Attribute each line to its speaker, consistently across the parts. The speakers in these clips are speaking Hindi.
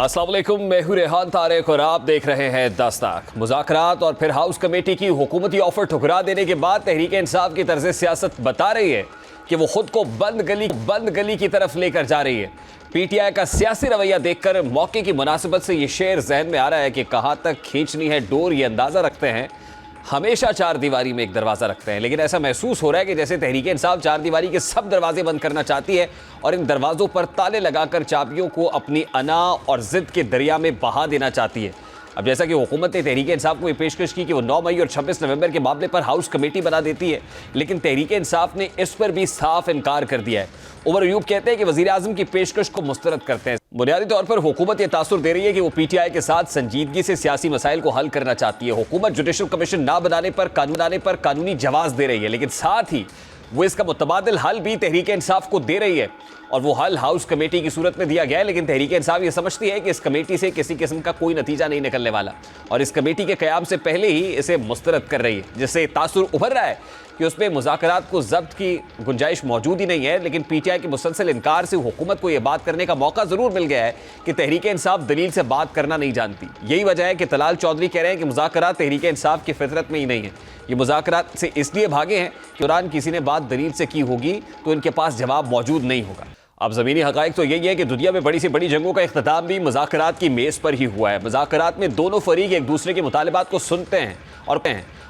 Speaker 1: अस्सलाम वालेकुम, मैं हूं रेहान तारिक और आप देख रहे हैं दस्तक। मुज़ाकरात और फिर हाउस कमेटी की हुकूमती ऑफर ठुकरा देने के बाद तहरीक इंसाफ की तर्ज सियासत बता रही है कि वो खुद को बंद गली की तरफ लेकर जा रही है। पीटीआई का सियासी रवैया देखकर मौके की मुनासिबत से ये शेर जहन में आ रहा है कि कहां तक खींचनी है डोर, ये अंदाजा रखते हैं। हमेशा चार दीवारी में एक दरवाज़ा रखते हैं, लेकिन ऐसा महसूस हो रहा है कि जैसे तहरीक इंसाफ चार दीवारी के सब दरवाजे बंद करना चाहती है और इन दरवाज़ों पर ताले लगाकर चाबियों को अपनी अना और जिद के दरिया में बहा देना चाहती है। अब जैसा कि हुकूमत ने तहरीक इंसाफ को ये पेशकश की कि वो 9 मई और 26 नवंबर के मामले पर हाउस कमेटी बना देती है, लेकिन तहरीक इंसाफ ने इस पर भी साफ इनकार कर दिया है। उमर अयूब कहते हैं कि वज़ीर आज़म की पेशकश को मुस्तरद करते हैं। बुनियादी तौर पर हुकूमत ये तासुर दे रही है कि वो पीटीआई के साथ संजीदगी से सियासी मसाइल को हल करना चाहती है। हुकूमत जुडिशल कमीशन ना बनाने पर कानूनी जवाब दे रही है, लेकिन साथ ही वो इसका मुतबादिल हल भी तहरीक इंसाफ को दे रही है और वो हल हाउस कमेटी की सूरत में दिया गया है। लेकिन तहरीक इंसाफ ये समझती है कि इस कमेटी से किसी किस्म का कोई नतीजा नहीं निकलने वाला और इस कमेटी के क़याम से पहले ही इसे मुस्तरद कर रही है, जिससे तासुर उभर रहा है कि उसमें मुज़ाकरात को ज़ब्त की गुंजाइश मौजूद ही नहीं है। लेकिन पीटीआई के मुसलसल इनकार से हुकूमत को यह बात करने का मौका ज़रूर मिल गया है कि तहरीक इंसाफ दलील से बात करना नहीं जानती। यही वजह है कि तलाल चौधरी कह रहे हैं कि मुज़ाकरात तहरीक इंसाफ की फितरत में ही नहीं है। ये मुज़ाकरात से इसलिए भागे हैं कि दौरान किसी ने बात दलील से की होगी तो इनके पास जवाब मौजूद नहीं होगा। अब ज़मीनी हक़ाइक़ तो यही है कि दुनिया में बड़ी से बड़ी जंगों का इख्तिताम भी मुज़ाकरात की मेज़ पर ही हुआ है। मुज़ाकरात में दोनों फरीक एक दूसरे के मुतालिबात को सुनते हैं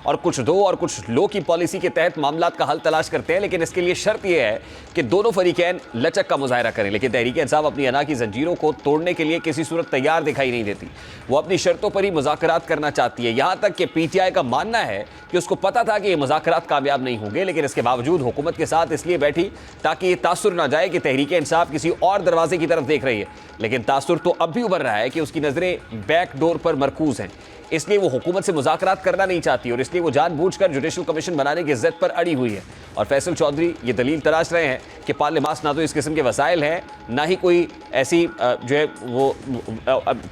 Speaker 1: और कुछ दो और कुछ लो की पॉलिसी के तहत मामलात का हल तलाश करते हैं, लेकिन इसके लिए शर्त यह है कि दोनों फरीकैन लचक का मुजाहरा करें। लेकिन तहरीक इंसाफ अपनी अना की जंजीरों को तोड़ने के लिए किसी सूरत तैयार दिखाई नहीं देती। वो अपनी शर्तों पर ही मुज़ाकरात करना चाहती है। यहाँ तक कि पीटीआई का मानना है कि उसको पता था कि ये मुज़ाकरात कामयाब नहीं होंगे, लेकिन इसके बावजूद हुकूमत के साथ इसलिए बैठी ताकि ये तासुर ना जाए कि तहरीक इंसाफ किसी और दरवाजे की तरफ देख रही है। लेकिन तासुर तो अब भी उभर रहा है कि उसकी नज़रें बैक डोर पर मरकूज हैं, इसलिए वो हुकूमत से मुज़ाकरात करना नहीं चाहती और इसलिए वो जानबूझकर जुडिशल कमीशन बनाने की जिद पर अड़ी हुई है। और फैसल चौधरी ये दलील तलाश रहे हैं कि पार्लिमास ना तो इस किस्म के वसाइल हैं, ना ही कोई ऐसी जो है वो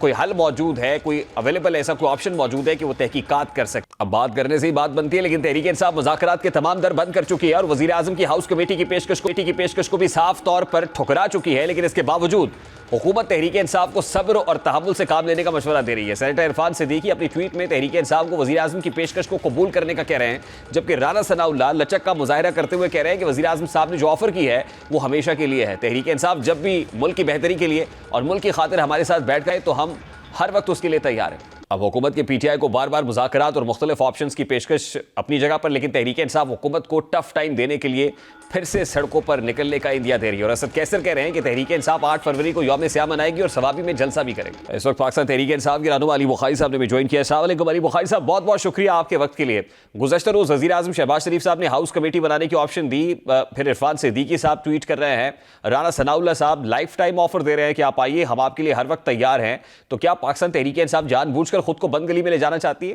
Speaker 1: कोई हल मौजूद है, कोई अवेलेबल ऐसा कोई ऑप्शन मौजूद है कि वो तहकीकात कर सके। अब बात करने से ही बात बनती है, लेकिन तहरीक इंसाफ मुज़ाकरात के तमाम दर बंद कर चुकी है और वज़ीर आज़म की हाउस कमेटी की पेशकश को भी साफ तौर पर ठुकरा चुकी है। लेकिन इसके बावजूद हुकूमत तहरीक इंसाफ को सब्र और तहम्मुल से काम लेने का मशवरा दे रही है। सेनेटर इरफान सिद्दीकी अपनी ट्वीट में तहरीक इंसाफ को वज़ीर आज़म की पेशकश को कबूल करने का कह रहे हैं, जबकि राना सनाउल्लाह लचक का मुजाहरा करते हुए कह रहे हैं कि वज़ीर आज़म साहब ने जो ऑफर की है वो हमेशा के लिए है। तहरीक इंसाफ जब भी मुल्क की बेहतरी के लिए और मुल्क की खातिर हमारे साथ बैठ गए तो हम हर वक्त उसके लिए तैयार हैं। अब हुकूमत के पीटीआई को बार बार मुज़ाकरात और मुख्तलिफ ऑप्शंस की पेशकश अपनी जगह पर, लेकिन तहरीक इंसाफ हुकूमत को टफ टाइम देने के लिए फिर से सड़कों पर निकलने का इंदिया दे रही है। और असद कैसर कह रहे हैं कि तहरीक इंसाफ 8 फरवरी को यौम सियाह मनाएगी और सवाबी में जलसा भी करेगी। इस वक्त पाकिस्तान तहरीक इंसाफ के रहनुमा अली बुखारी साहब ने भी ज्वाइन किया। अस्सलाम वालेकुम अली बुखारी साहब, बहुत बहुत शुक्रिया आपके वक्त के लिए। गुज़श्ता रोज़ वज़ीर आज़म शहबाज शरीफ साहब ने हाउस कमेटी बनाने की ऑप्शन दी, फिर इरफान सिद्दीकी साहब ट्वीट कर रहे हैं, राना सनाउल्लाह साहब लाइफ टाइम ऑफर दे रहे हैं कि आप आइए, हम आपके लिए हर वक्त तैयार हैं। तो क्या पाकिस्तान तहरीक इंसाफ जानबूझकर खुद को बंद गली में ले जाना चाहती है?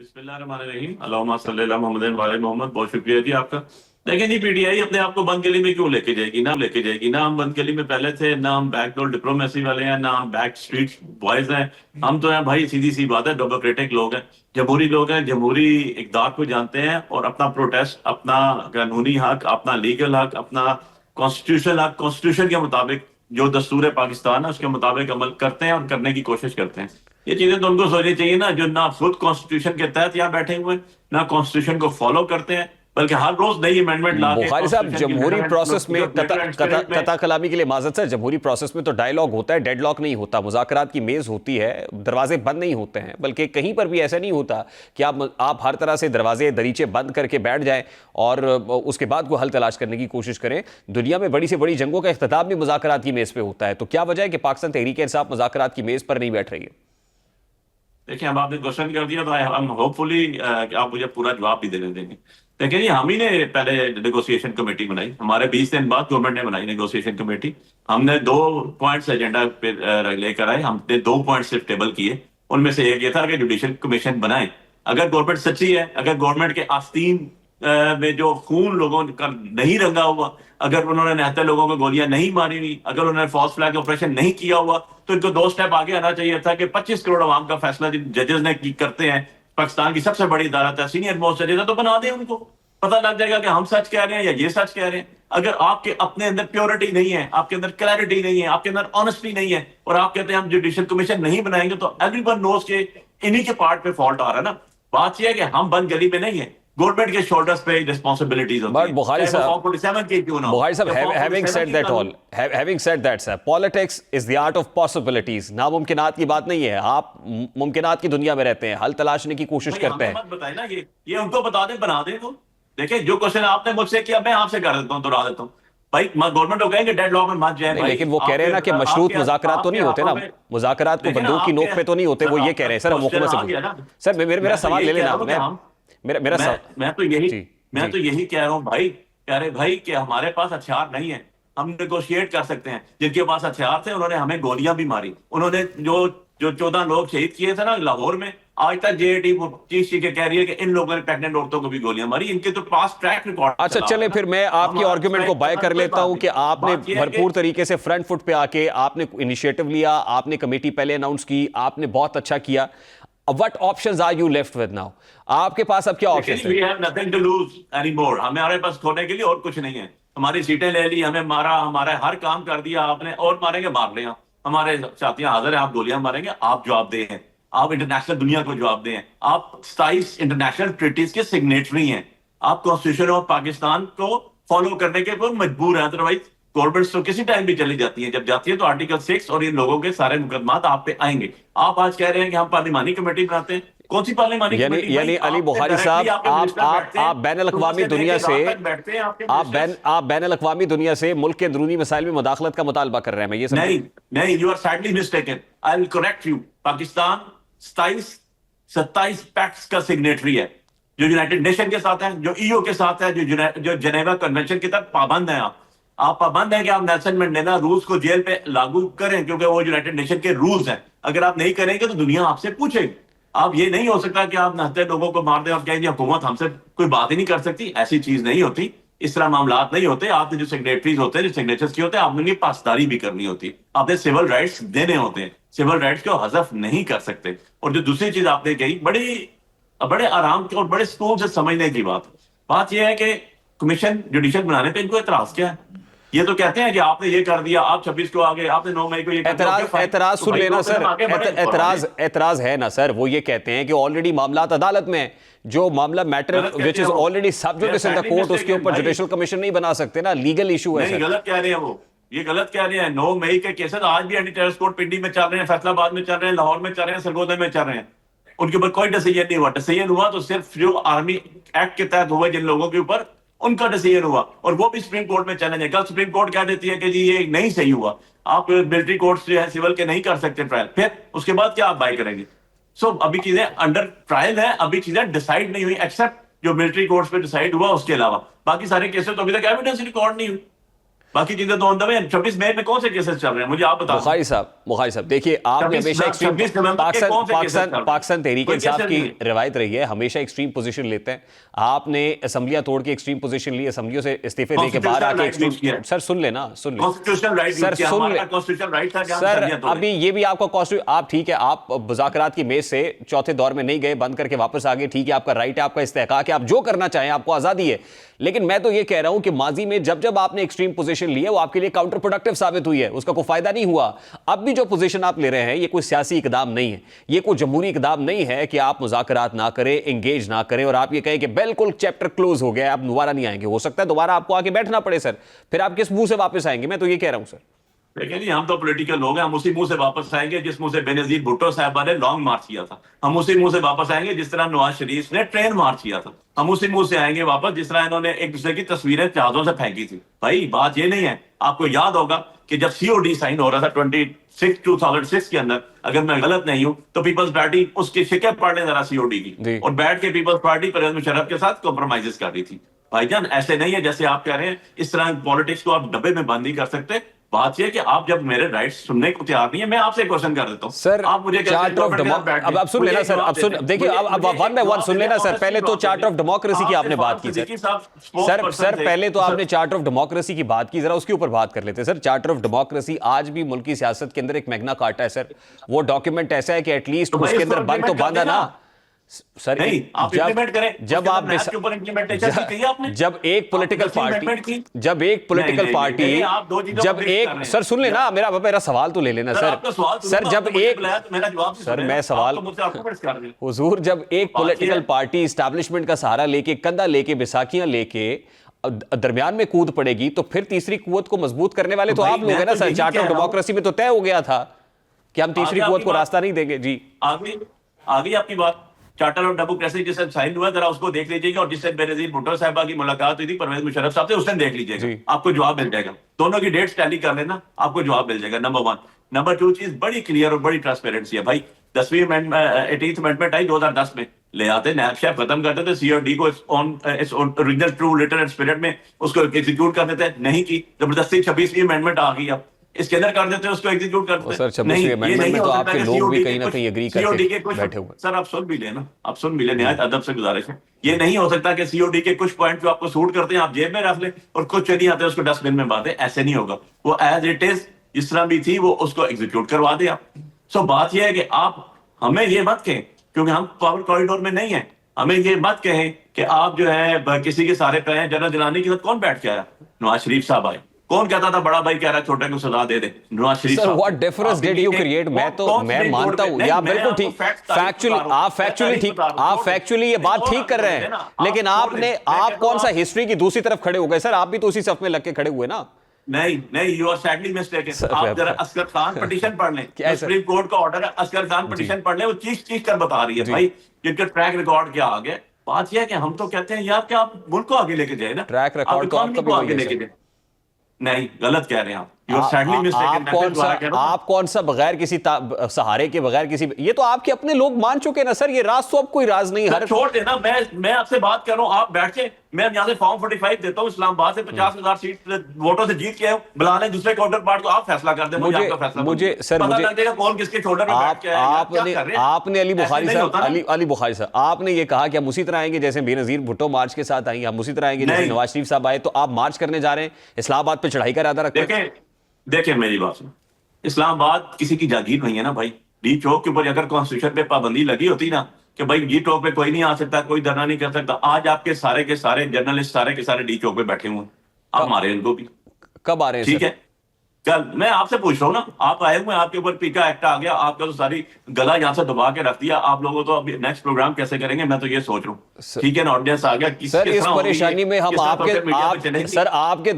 Speaker 2: बिस्मिल्लाहिर्रहमानिर्रहीम, अल्लाहुम्मा सल्ली अला मुहम्मदिन व अला मुहम्मद। बहुत शुक्रिया जी आपका। लेकिन जी पीटीआई अपने आप को बंद गली में क्यों लेके जाएगी? ना हम बंद गली में पहले थे, ना हम बैकडोर डिप्लोमेसी वाले हैं, ना हम बैक स्ट्रीट बॉयज हैं। हम तो हैं भाई, सीधी सी बात है, डेमोक्रेटिक लोग हैं, जमहूरी लोग हैं, जमहूरी इक़दार को जानते हैं और अपना प्रोटेस्ट, अपना कानूनी हक, अपना लीगल हक, अपना कॉन्स्टिट्यूशन हक, कॉन्स्टिट्यूशन के मुताबिक जो दस्तूर पाकिस्तान है उसके मुताबिक अमल करते हैं और करने की कोशिश करते हैं। ये चीजें तो उनको सोचनी चाहिए ना, जो ना खुद कॉन्स्टिट्यूशन के तहत यहाँ बैठे हुए, ना कॉन्स्टिट्यूशन को फॉलो करते हैं, बल्कि हर रोज नई अमेंडमेंट ला के।
Speaker 1: बुखारी साहब, जमहूरी प्रोसेस में कता कलामी के लिए माजरत है, जमहूरी प्रोसेस में तो डायलॉग होता है, डेडलॉक नहीं होता। मुज़ाकरात की मेज होती है, दरवाजे बंद नहीं होते हैं, बल्कि कहीं पर भी ऐसा नहीं होता कि आप हर तरह से दरवाजे दरीचे बंद करके बैठ जाएं और उसके बाद को हल तलाश करने की कोशिश करें। दुनिया में बड़ी से बड़ी जंगों का इख्तिताम भी मुज़ाकरात की मेज पे होता है। तो क्या वजह है कि पाकिस्तान तहरीक इंसाफ मुज़ाकरात की मेज पर नहीं बैठ रही है?
Speaker 2: देखिए, अब आपने क्वेश्चन कर दिया तो हम होपफुली आप मुझे पूरा जवाब भी देने देंगे। देखिए जी, हम ही ने पहले नेगोशिएशन कमेटी बनाई, हमारे 20 दिन बाद गवर्नमेंट ने बनाई नेगोशिएशन कमेटी। हमने 2 पॉइंट्स एजेंडा पे लेकर आए, हमने 2 पॉइंट सिर्फ टेबल किए। उनमें से एक ये था कि जुडिशल कमीशन बनाए। अगर गवर्नमेंट सच्ची है, अगर गवर्नमेंट के आस्तीन में जो खून लोगों का नहीं रंगा हुआ, अगर उन्होंने निहत्थे लोगों को गोलियां नहीं मारी हुई, अगर उन्होंने फॉल्स फ्लैग ऑपरेशन नहीं किया हुआ, तो इनको 2 स्टेप आगे आना चाहिए था कि 25 करोड़ आवाम का फैसला जिन जजेस ने करते हैं, पाकिस्तान की सबसे बड़ी अदालत है, सीनियर मोस्ट जजेस है, तो बना दें, उनको पता लग जाएगा कि हम सच कह रहे हैं या ये सच कह रहे हैं। अगर आपके अपने अंदर प्योरिटी नहीं है, आपके अंदर क्लैरिटी नहीं है, आपके अंदर ऑनेस्टी नहीं है, और आप कहते हैं हम जुडिशियल कमीशन नहीं बनाएंगे, तो एवरीवन नोस के इन्हीं के पार्ट पे फॉल्ट आ रहा है ना। बात यह है कि हम बंद गली में नहीं है, गवर्नमेंट के शोल्डर्स पे रिस्पांसिबिलिटीज होती
Speaker 1: बट
Speaker 2: है।
Speaker 1: बुखारी साहब,
Speaker 2: बुखारी
Speaker 1: साहब, having said that sir, politics is the art of possibilities. नामुमकिनात की बात नहीं है, आप मुमकिनात की दुनिया में रहते हैं, हल तलाशने की कोशिश करते हैं।
Speaker 2: मत बताए ना, ये उनको बता दें, बना दें। तो देखिए, जो क्वेश्चन आपने मुझसे किया मैं आपसे कर देता हूँ, दोहरा देता हूँ। भाई गवर्नमेंट को कहेंगे डेडलॉक में मत जाए भाई,
Speaker 1: लेकिन वो कह रहे हैं ना कि मशरूत मुज़ाकरात तो नहीं होते ना, मुज़ाकरात को बंदूक की नोक पे तो नहीं होते, वो ये कह रहे हैं सर। हम हुकूमत से सर मेरा सवाल ले लेना,
Speaker 2: मैं तो यही कह रहा हूँ भाई, कह रहे भाई कि हमारे पास हथियार नहीं है, हम नेगोशिएट कर सकते हैं। जिनके पास हथियार थे उन्होंने हमें गोलियां भी मारी, उन्होंने जो 14 लोग शहीद किए थे ना लाहौर में, आज तक जेएटी चीफ के कह रही है कि इन लोगों ने प्रेग्नेंट औरतों को भी गोलियां मारी, इनके तो पास ट्रैक रिकॉर्ड।
Speaker 1: अच्छा चले, फिर मैं आपकी आर्गुमेंट को बाय कर लेता हूं कि आपने भरपूर तरीके से फ्रंट फुट पे आके आपने इनिशिएटिव लिया, आपने कमेटी पहले अनाउंस की, आपने बहुत अच्छा किया। What options are you left with now? आपके पास अब क्या ऑप्शंस हैं?
Speaker 2: We have nothing to lose anymore. हमारे पास खोने के लिए और कुछ नहीं है। हमारी सीटें ले ली, हमें मारा, हमारे हर काम कर दिया आपने, और मारेंगे मार लें। हमारे साथियां हाजिर हैं, आप गोलियां मारेंगे, आप जवाब दें, आप इंटरनेशनल दुनिया को जवाब दें। आप 27 इंटरनेशनल ट्रीटीज के सिग्नेटरी हैं, आप कॉन्स्टिट्यूशन ऑफ पाकिस्तान को फॉलो करने के ऊपर मजबूर हैं। अदरवाइज गवर्नमेंट तो किसी टाइम भी चली जाती है, जब जाती है तो आर्टिकल 6 और इन लोगों के सारे मुकदमात आप पे आएंगे। आप आज कह रहे हैं कि हम पार्लिमानी कमेटी बनाते हैं, कौन सी पार्लिमानी कमेटी?
Speaker 1: यानी अली बुखारी साहब, आप बैन अल-अक़वामी दुनिया से आप बैन अल-अक़वामी दुनिया से मुल्क के अंदरूनी मसाइल में मुदाखलत का मुतालबा कर रहे हैं। मैं ये
Speaker 2: नहीं, you are sadly mistaken. I will correct you. Pakistan 27 pacts का सिग्नेटरी है, जो यूनाइटेड नेशन के साथ है, जो ईओ के साथ है, जो जेनेवा कन्वेंशन की तरफ पाबंद है। आप पाबंद है कि आप नेल्सन मंडेला रूल्स को जेल पे लागू करें, क्योंकि वो यूनाइटेड नेशन के रूल्स हैं। अगर आप नहीं करेंगे तो दुनिया आपसे पूछेगी। आप ये नहीं हो सकता कि आप नहते लोगों को मार दें और कहें हुकूमत हमसे कोई बात ही नहीं कर सकती। ऐसी चीज नहीं होती, इस तरह मामलात नहीं होते। आपने जो सेक्रेटरीज होते हैं, जो सिग्नेचर्स की होते हैं, आपने उनकी पासदारी भी करनी होती है। आपने सिविल राइट्स देने होते हैं, सिविल राइट्स को हज़फ नहीं कर सकते। और जो दूसरी चीज आपने कही, बड़े आराम और बड़े सुकून से समझने की बात यह है कि कमीशन जुडिशियल बनाने पे इनको एतराज क्या है? ये तो कहते हैं कि आपने ये कर दिया, आप 26 को आगे, आपने 9 मई को ये
Speaker 1: एतराज सुन लेना सर, एतराज है ना सर। वो ये कहते हैं कि ऑलरेडी मामलात अदालत में, जो मामला matter which is already sub judice in the court, उसके ऊपर जुडिशियल कमीशन नहीं बना सकते ना, लीगल इशू है।
Speaker 2: गलत कह रहे हैं वो, ये गलत कह रहे हैं। 9 मई के केसेस आज भी एंटी टेररिस्ट कोर्ट पिंडी में चल रहे हैं, फैसलाबाद में चल रहे हैं, लाहौर में चल रहे हैं, सरगोदा में चल रहे हैं। उनके ऊपर कोई डिसीजन नहीं हुआ। डिसीजन हुआ तो सिर्फ जो आर्मी एक्ट के तहत हुए जिन लोगों के ऊपर, उनका डिसीजन हुआ, और वो भी सुप्रीम कोर्ट में चैलेंज है। कल सुप्रीम कोर्ट कह देती है कि जी ये नहीं सही हुआ, आप मिलिट्री कोर्ट्स जो है सिविल के नहीं कर सकते ट्रायल, फिर उसके बाद क्या आप बाय करेंगे? अभी चीजें अंडर ट्रायल है, अभी चीजें डिसाइड नहीं हुई, एक्सेप्ट जो मिलिट्री कोर्ट्स पे डिसाइड हुआ, उसके अलावा बाकी सारे केसेस तो अभी तक एविडेंस रिकॉर्ड नहीं हुई। बाकी चीजें तो ऑन द वे। 26 मई में कौन से केसेस चल रहे हैं, मुझे आप बताओ।
Speaker 1: बुखारी साहब, देखिए आपने हमेशा पाकिस्तान तहरीक इंसाफ की रिवायत रही है, हमेशा एक्सट्रीम पोजीशन लेते हैं। आपने असेंबलियां तोड़ के एक्सट्रीम पोजीशन ली, असेंबलियों से इस्तीफे देके बाहर आके एक्सट्रीम। सर सुन लेना, सुन सर, अभी ये भी आपका कॉन्स्टिट्यूशन, आप ठीक है, आप मुज़ाकरात की मेज से चौथे दौर में नहीं गए, बंद करके वापस आ गए, ठीक है, आपका राइट है, आपका इस्तेहकाक है, आप जो करना चाहें, आपको आजादी है। लेकिन मैं तो ये कह रहा हूं कि माजी में जब आपने एक्सट्रीम पोजीशन ली है, वो आपके लिए काउंटर प्रोडक्टिव साबित हुई है, उसका कोई फायदा नहीं हुआ। अब भी जो पोजीशन आप ले रहे हैं, ये कोई सियासी इकदाम नहीं है, ये कोई जमहूरी इकदाम नहीं है कि आप मुज़ाकरात ना करें, एंगेज ना करें, और आप ये कहें कि बिल्कुल चैप्टर क्लोज हो गया, आप दोबारा नहीं आएंगे। हो सकता है दोबारा आपको आके बैठना पड़े सर, फिर आप किस मुंह से वापस आएंगे? मैं तो ये कह रहा हूं सर।
Speaker 2: देखिए जी, हम तो पॉलिटिकल लोग हैं, हम उसी मुंह से वापस आएंगे जिस मुंह से बेनजीर भुट्टो साहबा ने लॉन्ग मार्च किया था। हम उसी मुंह से वापस आएंगे जिस तरह नवाज शरीफ ने ट्रेन मार्च किया था। हम उसी मुंह से आएंगे वापस जिस तरह इन्होंने एक दूसरे की तस्वीरें जहाजों से फेंकी थी। भाई बात ये नहीं है, आपको याद होगा कि जब COD साइन हो रहा था 2006 के अंदर, अगर मैं गलत नहीं हूं, तो पीपल्स पार्टी उसकी शिकायत पढ़ लें जरा COD की, और बैठ के पीपल्स पार्टी परवेज मुशर्रफ के साथ कॉम्प्रोमाइजेस कर रही थी। भाईजान ऐसे नहीं है जैसे आप कह रहे हैं, इस तरह पॉलिटिक्स को आप डब्बे में बंद नहीं कर सकते। बात यह कि आप जब मेरे राइट्स सुनने को तैयार नहीं है, मैं आपसे क्वेश्चन कर देता हूं
Speaker 1: सर।
Speaker 2: आप मुझे
Speaker 1: चार्टर ऑफ डेमोक्रेसी, अब आप सुन लेना सर, अब सुन, देखिए अब वन बाय वन सुन लेना सर। पहले तो चार्टर ऑफ डेमोक्रेसी की आपने बात की सर, पहले तो आपने चार्टर ऑफ डेमोक्रेसी की बात की, जरा उसके ऊपर बात कर लेते हैं सर। चार्टर ऑफ डेमोक्रेसी आज भी मुल्की सियासत के अंदर एक मैग्ना कार्टा है सर। वो डॉक्यूमेंट ऐसा है कि एटलीस्ट उसके अंदर बंद तो बांधा ना, सर
Speaker 2: नहीं, आप implement करें।
Speaker 1: जब
Speaker 2: उसके
Speaker 1: आप
Speaker 2: अंदर मैथ के ऊपर implementation की चाहिए आपने?
Speaker 1: जब एक पॉलिटिकल
Speaker 2: आप कैसे implement
Speaker 1: पार्टी
Speaker 2: की?
Speaker 1: जब एक पॉलिटिकल
Speaker 2: नहीं,
Speaker 1: पार्टी
Speaker 2: नहीं, आप दो चीजों को
Speaker 1: जब
Speaker 2: mix कर
Speaker 1: एक
Speaker 2: रहे हैं।
Speaker 1: सर सुन लेना, मेरा सवाल तो ले लेना
Speaker 2: सर
Speaker 1: सर।
Speaker 2: आपका सवाल
Speaker 1: सर
Speaker 2: सुनूंगा,
Speaker 1: जब
Speaker 2: आपने मुझे
Speaker 1: एक
Speaker 2: बुलाया तो मेरा जवाब
Speaker 1: सर मैं सवाल
Speaker 2: मुझसे आर्गुमेंट्स कर रहे हैं।
Speaker 1: हुजूर, जब एक
Speaker 2: बात
Speaker 1: पॉलिटिकल
Speaker 2: ये है-
Speaker 1: पार्टी इस्टेब्लिशमेंट का सहारा लेके, कंधा लेके, बैसाखियां लेके दरमियान में कूद पड़ेगी, तो फिर तीसरी कुव्वत को मजबूत करने वाले तो
Speaker 2: भाई,
Speaker 1: आप लोग
Speaker 2: मैं
Speaker 1: हैं ना
Speaker 2: तो
Speaker 1: सर।
Speaker 2: यही
Speaker 1: चार्टर
Speaker 2: कह
Speaker 1: ऑफ
Speaker 2: रहा हूं।
Speaker 1: डेमोक्रेसी में तो तय हो गया था कि हम तीसरी
Speaker 2: आगे
Speaker 1: कुव्वत
Speaker 2: आपकी
Speaker 1: को
Speaker 2: बात-
Speaker 1: रास्ता नहीं देंगे जी।
Speaker 2: आगे आपकी बात। चार्टर ऑफ डेमोक्रेसी जिस दिन साइन हुआ, जरा उसको देख लीजिएगा, और जिससे बेनजीर भुट्टो साहिबा की मुलाकात हुई थी परवेज मुशर्रफ साहब से, उस दिन देख लीजिएगा,
Speaker 1: जी।
Speaker 2: आपको जवाब मिल जाएगा। दोनों की डेट्स टैली कर लेना, आपको जवाब मिल जाएगा। नंबर 1। नंबर 2 चीज बड़ी क्लियर और बड़ी ट्रांसपेरेंसी है भाई। 10वीं अमेंडमेंट 18th अमेंडमेंट आई 2010 में, ले आते नैब शेफ खत्म करते थे, सीओडी को its original true litre and spirit में उसको एग्जीक्यूट कर देते, नहीं की। जबरदस्ती 26वीं अमेंडमेंट आ गई, अब इसके अंदर कर देते हैं, उसको एग्जीक्यूट कर देते
Speaker 1: सर 26वीं अमेंडमेंट में तो आपके लोग भी कहीं ना कहीं एग्री करके बैठे हुए।
Speaker 2: सर आप सुन भी लेना, आप सुन भी ले, निहायत अदब से गुजारिश है। ये नहीं हो सकता कि सीओडी के कुछ पॉइंट जो आपको सूट करते हैं आप जेब में रख ले, और कुछ नहीं आते उसको डस्टबिन में बांधे। ऐसे नहीं होगा, वो एज इट इज जिस तरह भी थी वो उसको एग्जीक्यूट करवा दे आप। सो बात यह है कि आप हमें ये मत कहें, क्योंकि हम पावर कॉरिडोर में नहीं है, हमें ये मत कहें कि आप जो है किसी के सारे पे हैं। जनरल जिलानी के साथ कौन बैठ के आया? नवाज शरीफ साहब आए। कौन कहता था बड़ा भाई कह रहा है छोटे को सजा दे दे? नवाज शरीफ
Speaker 1: सर
Speaker 2: साहब।
Speaker 1: What difference did you create? मैं मानता हूं ये आप बिल्कुल ठीक, फैक्चुअली ठीक, आप फैक्चुअली ये बात ठीक कर रहे हैं, लेकिन आप कौन सा हिस्ट्री की दूसरी तरफ खड़े हो गए सर? आप भी तो उसी सफ में लग के खड़े हुए ना।
Speaker 2: नहीं, यू आर सैडली मिस्टेकन। आप जरा असगर खान पिटीशन पढ़ लें, सुप्रीम कोर्ट का ऑर्डर है, असगर खान पिटीशन पढ़ लें, वो चीख कर बता रही है भाई जिनका ट्रैक रिकॉर्ड क्या आ गया। बात यह है कि हम तो कहते हैं यार कि आप मुल्क को आगे लेके जाए ना,
Speaker 1: ट्रैक रिकॉर्ड तो आपका भी
Speaker 2: आगे लेके जाए। नहीं, गलत कह रहे हैं आप।
Speaker 1: आप कौन सा बगैर किसी सहारे के, बगैर किसी, ये तो आपके अपने लोग मान चुके ना सर। ये राज तो अब कोई राज नहीं है।
Speaker 2: छोड़ देना, मैं आपसे बात कर रहा हूं, आप बैठे, मैं यहां से फॉर्म 45 देता हूं, इस्लामाबाद से 50,000 सीट वोटों से जीत के आए, बुला लें दूसरे काउंटर पार्ट को, आप फैसला कर दें। मुझे आपका फैसला पता लग जाएगा कौन किसके शोल्डर पे बैठ के आया।
Speaker 1: आपने अली बुखारी साहब आपने ये कहा कि हम उसी तरह आएंगे जैसे बेनजीर भुट्टो मार्च के साथ आएंगे, हम उसी तरह आएंगे जैसे नवाज शरीफ साहब आए। तो आप मार्च करने जा रहे हैं, इस्लामाबाद पे चढ़ाई का इरादा रखते हैं?
Speaker 2: देखिए मेरी बात सुनो, इस्लामाबाद किसी की जागीर नहीं है ना भाई। डी चौक के ऊपर अगर कॉन्स्टिट्यूशन पे पाबंदी लगी होती ना कि भाई डी चौक पे कोई नहीं आ सकता, कोई धरना नहीं कर सकता, आज आपके सारे के सारे जर्नलिस्ट सारे के सारे डी चौक पे बैठे हुए हैं। आप मारे उनको भी।
Speaker 1: कब आ रहे हैं?
Speaker 2: ठीक है, कल। मैं आपसे पूछ रहा हूँ ना, आप आए हुए, आपके ऊपर पीका एक्ट आ गया, आपका तो सारी गला यहाँ से दबा के रख दिया। आप लोगों तो अभी नेक्स्ट प्रोग्राम कैसे करेंगे, मैं तो ये सोच रहा हूँ। ठीक है ना, ऑडियंस आ गया।
Speaker 1: सर इस परेशानी में हम आपके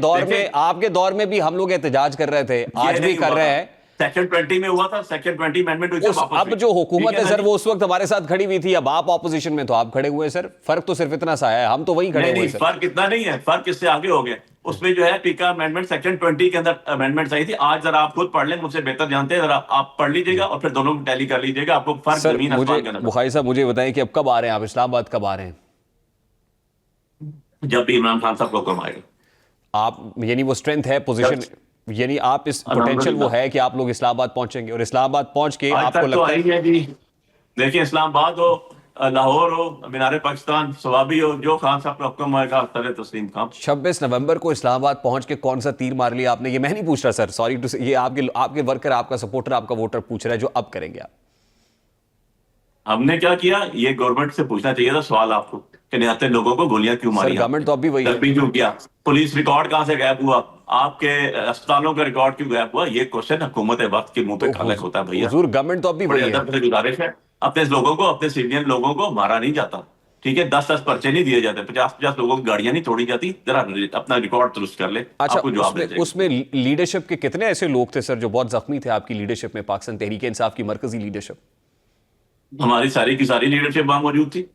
Speaker 1: दौर में भी हम लोग एहतजाज कर रहे थे, आज भी कर रहे हैं।
Speaker 2: सेक्शन 20 में हुआ था, सेक्शन 20 अमेंडमेंट हुई थी।
Speaker 1: अब जो हुकूमत है सर वो उस वक्त हमारे साथ खड़ी हुई थी, अब आप ऑपोजिशन में तो आप खड़े हुए हैं सर। फर्क तो सिर्फ इतना सा है, हम तो वही खड़े हुए हैं।
Speaker 2: फर्क इतना नहीं है, फर्क इससे आगे हो गया। उसमें जो है पीका अमेंडमेंट सेक्शन 20 के अंदर अमेंडमेंट आई थी। आज जरा आप खुद पढ़ लें, मुझसे बेहतर जानते हैं, जरा आप पढ़ लीजिएगा और फिर दोनों टैली कर लीजिएगा, आपको फर्क जमीन आसमान का नजर।
Speaker 1: बुखारी साहब मुझे बताएं कि अब कब आ रहे हैं आप इस्लामाबाद, कब आ रहे हैं?
Speaker 2: जब भी इमरान खान साहब को हुक्म आएगा।
Speaker 1: आप यानी वो स्ट्रेंथ है, पोजीशन, यानी आप इस पोटेंशियल वो है कि आप लोग इस्लामाबाद पहुंचेंगे, और इस्लामाबाद पहुंच के आपको लगता है?
Speaker 2: देखिए, इस्लामाबाद हो, लाहौर हो, मीनार पाकिस्तान, सवाबी हो, जो खान साहब का हुक्म आएगा सर तस्लीम खान।
Speaker 1: 26 नवंबर को इस्लामाबाद पहुंच के कौन सा तीर मार लिया आपने? ये मैं नहीं पूछ रहा सर, सॉरी टू, ये आपके वर्कर, आपका सपोर्टर, आपका वोटर पूछ रहा है जो अब करेंगे आप।
Speaker 2: हमने क्या किया, ये गवर्नमेंट से पूछना चाहिए था सवाल आपको कि निहत्ते लोगों को गोलियां क्यों मारी?
Speaker 1: गवर्नमेंट तो अभी वही है,
Speaker 2: क्यों किया? पुलिस रिकॉर्ड कहां से गायब हुआ? आपके अस्पतालों का रिकॉर्ड क्यों गायब हुआ? ये क्वेश्चन हुकूमत वक्त के मुंह पे खालक होता है भैया।
Speaker 1: हुजूर गवर्नमेंट तो अभी वही है।
Speaker 2: गुजारिश है, अपने लोगों को, अपने सिविलियन लोगों को मारा नहीं जाता। ठीक है, 10-10 पर्चे नहीं दिए जाते, 50-50 लोगों की गाड़ियां नहीं तोड़ी जाती। जरा अपना रिकॉर्ड दुरुस्त कर ले।
Speaker 1: अच्छा, उसमें लीडरशिप के कितने ऐसे लोग थे सर जो बहुत जख्मी थे आपकी लीडरशिप में, पाकिस्तान तहरीक इंसाफ की मरकजी लीडरशिप?
Speaker 2: हमारी सारी की सारी लीडरशिप वहां मौजूद थी।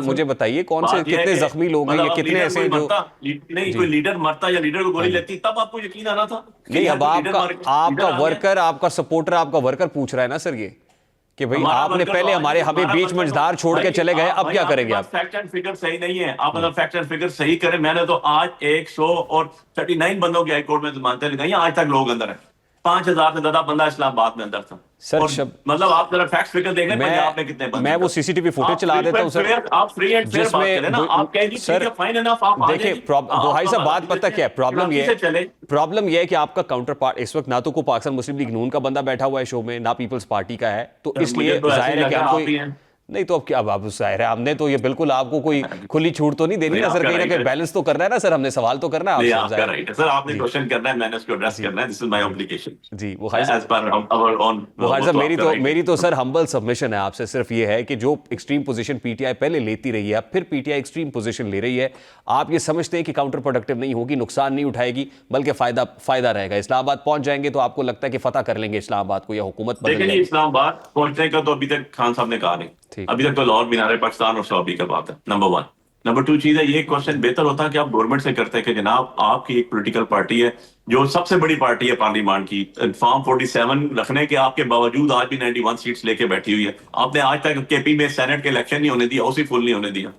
Speaker 1: मुझे बताइए कौन से, कितने जख्मी लोग हैं, ये कितने ऐसे जो
Speaker 2: नहीं, कोई लीडर मरता या लीडर को गोली लगती तब आपको यकीन आना था?
Speaker 1: नहीं, अब आपका वर्कर, आपका सपोर्टर, आपका वर्कर पूछ रहा है ना सर ये कि भाई आपने पहले हमें बीच मंझधार छोड़ के चले गए, अब क्या करेंगे आप?
Speaker 2: फैक्ट एंड फिगर सही नहीं है, आप अगर फैक्ट एंड फिगर सही करें। मैंने तो आज 139 बंदों की हाईकोर्ट में जमानतें लगाई, आज तक लोग अंदर है। 5,000 से ज्यादा बंदा इस्लामाबाद में अंदर था
Speaker 1: सर।
Speaker 2: मतलब आप जरा फैक्ट फिगर देख लें, पंजाब में कितने बंदे।
Speaker 1: मैं वो सीसीटीवी फुटेज चला देता हूं सर,
Speaker 2: आप फ्री एंड फेयर बात करें ना। आप कहेंगे सर फाइन एनफ, आप
Speaker 1: देखिए भाई साहब बात पता क्या है, प्रॉब्लम ये है कि आपका काउंटर पार्ट इस वक्त ना तो कोई पाकिस्तान मुस्लिम लीग नून का बंदा बैठा हुआ है शो में, ना पीपल्स पार्टी का है, तो इसलिए जाहिर है कि हम कोई नहीं तो अब क्या, अब जाहिर है हमने तो ये बिल्कुल आपको कोई खुली छूट तो नहीं देनी ना सर, कहीं ना कहीं बैलेंस तो करना है ना सर, हमने सवाल तो करना है
Speaker 2: नहीं,
Speaker 1: आपसे।
Speaker 2: आपका राइट है सर, आपने क्वेश्चन करना है, मैंने उसको एड्रेस करना है, दिस इज माय ऑब्लिगेशन
Speaker 1: जी वो खाई
Speaker 2: as per hour on.
Speaker 1: Bukhari साहब मेरी तो सर हम्बल सबमिशन है आपसे सिर्फ ये है कि जो एक्सट्रीम पोजीशन पीटीआई पहले लेती रही है, फिर पीटीआई एक्सट्रीम पोजीशन ले रही है, आप ये समझते हैं कि काउंटर प्रोडक्टिव नहीं होगी, नुकसान नहीं उठाएगी, बल्कि फायदा रहेगा? इस्लामाबाद पहुंच जाएंगे तो आपको लगता है कि फतह कर लेंगे इस्लामाबाद को, या हुकूमत बदल जाएगी?
Speaker 2: इस्लामाबाद पहुंचने का तो अभी तक खान साहब ने कहा नहीं, अभी तक तो लाहौर मीनार पाकिस्तान और सऊदी का बात है, नंबर 1। नंबर 2 चीज है, ये क्वेश्चन बेहतर होता है कि आप गवर्नमेंट से करते हैं कि जनाब आपकी एक पॉलिटिकल पार्टी है जो सबसे बड़ी पार्टी है पार्लियामेंट की, फॉर्म 47 रखने के आपके बावजूद आज भी 91 सीट्स लेके बैठी हुई है। आपने आज तक केपी में सेनेट के इलेक्शन नहीं होने दिया, उसी फुल नहीं होने दिया,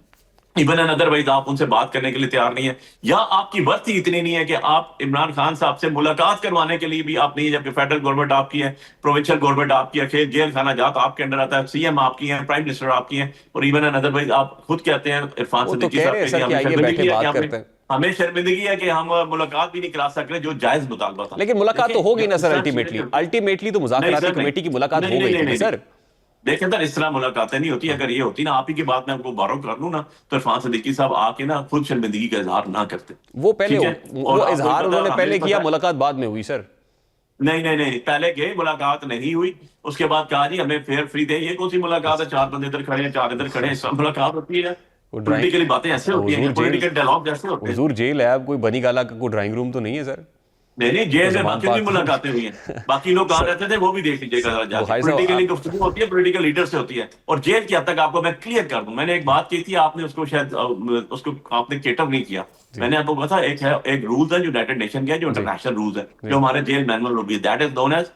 Speaker 2: इवन एन अदरवाइज आप उनसे बात करने के लिए तैयार नहीं है, या आपकी वर्थ ही इतनी नहीं है कि आप इमरान खान साहब से मुलाकात करवाने के लिए भी आप नहीं है, जबकि फेडरल गवर्नमेंट आपकी है, प्रोविंशियल गवर्नमेंट आपकी है, जेल खाना जात आपके अंडर आता है, सीएम आपकी है, प्राइम मिनिस्टर आपकी है, और इवन एन अदरवाइज आप खुद कहते हैं इरफान सिद्दीकी साहब हमें शर्मिंदगी है कि हम मुलाकात भी नहीं करा सकते, जो जायज मुतालबा था।
Speaker 1: लेकिन मुलाकात तो होगी ना सर, अल्टीमेटली तो मुज़ाकराती कमेटी की मुलाकात हो गई थी सर।
Speaker 2: देखें सर, इस तरह मुलाकातें नहीं होती। अगर ये होती ना, आप ही की बात मैं आपको बारो कर लूं ना, तो इरफान सिद्दीकी साहब आके ना खुद शर्मिंदगी का इजहार ना करते।
Speaker 1: वो पहले वो इजहार उन्होंने पहले किया, मुलाकात बाद में हुई सर।
Speaker 2: नहीं, पहले गए, मुलाकात नहीं हुई, उसके बाद कहा जी हमें फेयर फ्री दे। ये कौन सी मुलाकात है, 4 बंदे इधर खड़े हैं, 4 इधर खड़े हैं, सब मुलाकात होती है। पॉलिटिकली बातें ऐसे होती हैं, पॉलिटिकल डायलॉग जैसे होते हैं।
Speaker 1: हुजूर जेल है, अब कोई बनी गाला का कोई ड्राइंग रूम तो नहीं है सर।
Speaker 2: नहीं, जेल में बाकी भी मुलाकातें हुई हैं, बाकी लोग कहाँ रहते थे वो भी देख लीजिएगा। पॉलिटिकली गुफ्तगू होती है, पॉलिटिकल लीडर से होती है, और जेल की हद तक आपको मैं क्लियर कर दूं, मैंने एक बात की थी, आपने उसको शायद उसको आपने केटर नहीं किया। मैंने आपको कहा था एक रूल्स है जो यूनाइटेड नेशन के, जो इंटरनेशनल रूल्स है, जो हमारे जेल manual rule, that is known as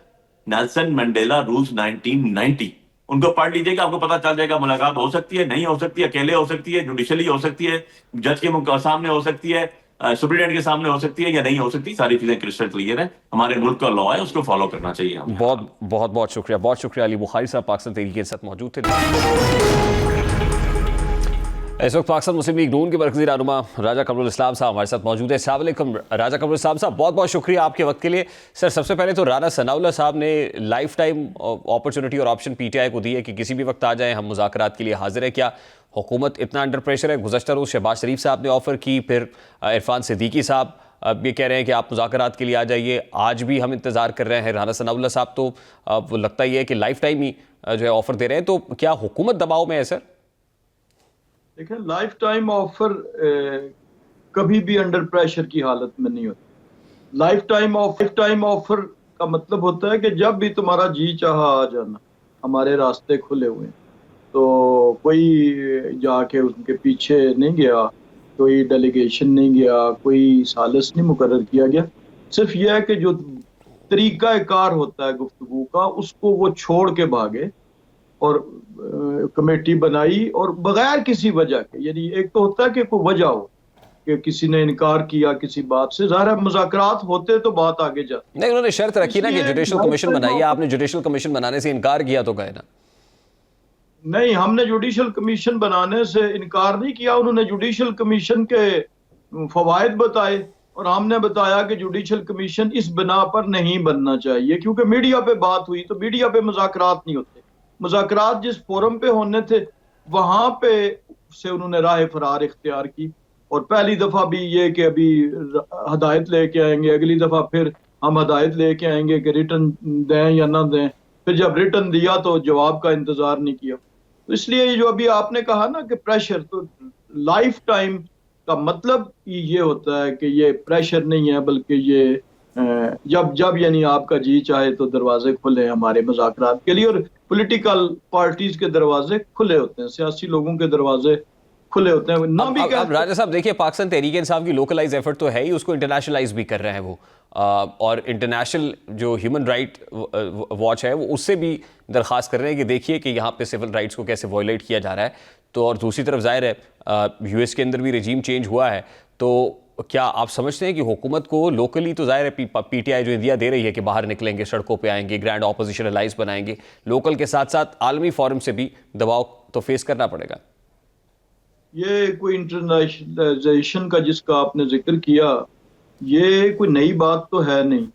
Speaker 2: Nelson Mandela rules 1990। उनको पढ़ लीजिएगा, आपको पता चल जाएगा मुलाकात हो सकती है, नहीं हो सकती है, अकेले हो सकती है, जुडिशली हो सकती है, जज के सामने हो सकती है, सुप्रीडेंट के सामने हो सकती है, या नहीं हो सकती। सारी चीजें क्रिस्टल क्लियर है, हमारे मुल्क का लॉ है, उसको फॉलो करना चाहिए।
Speaker 1: बहुत शुक्रिया अली बुखारी साहब पाकिस्तान तहरीक के साथ मौजूद थे। इस वक्त पाकिस्तान मुस्लिम लीग नून के मरकज़ी रहनुमा राजा कमरुल इस्लाम साहब हमारे साथ मौजूद है। अस्सलाम वालेकुम राजा कमरुल इस्लाम साहब, बहुत बहुत शुक्रिया आपके वक्त के लिए। सर सबसे पहले तो राना सनाउल्लाह साहब ने लाइफ टाइम अपॉर्चुनिटी और ऑप्शन पीटीआई को दी है कि किसी भी वक्त आ जाए, हम मुज़ाकरात के लिए हाजिर है। क्या हुकूमत इतना अंडर प्रेशर है? गुज़श्ता रोज़ शहबाज शरीफ साहब ने ऑफ़र की, फिर इरफान सिद्दीकी साहब अब ये कह रहे हैं कि आप मुज़ाकरात के लिए आ जाइए, आज भी हम इंतज़ार कर रहे हैं। राना सनाउल्लाह साहब तो वो लगता ही है कि लाइफ टाइम ही जो है ऑफ़र दे रहे हैं, तो क्या हुकूमत दबाव में है सर?
Speaker 3: देखिए, लाइफ टाइम ऑफर कभी भी अंडर प्रेशर की हालत में नहीं होती। लाइफ टाइम ऑफर का मतलब होता है कि जब भी तुम्हारा जी चाहा आ जाना, हमारे रास्ते खुले हुए हैं। तो कोई जाके उनके पीछे नहीं गया, कोई डेलीगेशन नहीं गया, कोई सालिस नहीं मुकर्रर किया गया। सिर्फ यह है कि जो तरीका कार होता है गुफ्तगू का, उसको वो छोड़ के भागे और कमेटी बनाई, और बगैर किसी वजह के, यानी एक तो होता है कि कोई वजह हो कि किसी ने इनकार किया किसी बात से, ज़ाहिर मुज़ाकरात होते तो बात आगे जाती।
Speaker 1: नहीं, उन्होंने शर्त रखी ना कि जुडिशल कमीशन बनाइए, आपने जुडिशल कमीशन बनाने से इनकार किया तो गए ना?
Speaker 3: नहीं, हमने जुडिशल कमीशन बनाने से इनकार नहीं किया। उन्होंने जुडिशल कमीशन के फवायद बताए, और हमने बताया कि जुडिशल कमीशन इस बिना पर नहीं बनना चाहिए, क्योंकि मीडिया पे बात हुई तो मीडिया पे मुज़ाकरात नहीं होते। मुज़ाकरात जिस फोरम पे होने थे वहां पे से उन्होंने राह फरार इख्तियार की, और पहली दफा भी ये कि अभी हदायत लेके आएंगे, अगली दफा फिर हम हदायत लेके आएंगे कि रिटर्न दें या ना दें, फिर जब रिटर्न दिया तो जवाब का इंतजार नहीं किया। तो इसलिए जो अभी आपने कहा ना कि प्रेशर, तो लाइफ टाइम का मतलब ये होता है कि ये प्रेशर नहीं है, बल्कि ये जब यानी आपका जी चाहे तो दरवाजे खुले हमारे मुज़ाकरात के लिए, और पॉलिटिकल पार्टीज के दरवाजे खुले होते हैं, सियासी लोगों के दरवाजे खुले होते हैं। ना भी
Speaker 1: अब राजा साहब देखिए, पाकिस्तान तहरीक इंसाफ की लोकलाइज एफर्ट तो है ही, उसको इंटरनेशनलाइज भी कर रहे हैं वो, और इंटरनेशनल जो ह्यूमन राइट वॉच है वो उससे भी दरख्वास्त कर रहे हैं कि देखिए कि यहाँ पे सिविल राइट्स को कैसे वायलेट किया जा रहा है। तो और दूसरी तरफ जाहिर है यूएस के अंदर भी रजीम चेंज हुआ है, तो क्या आप समझते हैं कि हुकूमत को लोकली तो जाहिर है पीटीआई जो इंडिया दे रही है कि बाहर निकलेंगे, सड़कों पे आएंगे, ग्रैंड ऑपोजिशन अलाइंस बनाएंगे, लोकल के साथ साथ आलमी फोरम से भी दबाव तो फेस करना पड़ेगा?
Speaker 3: ये कोई इंटरनेशनलाइजेशन का जिसका आपने जिक्र किया, ये कोई नई बात तो है नहीं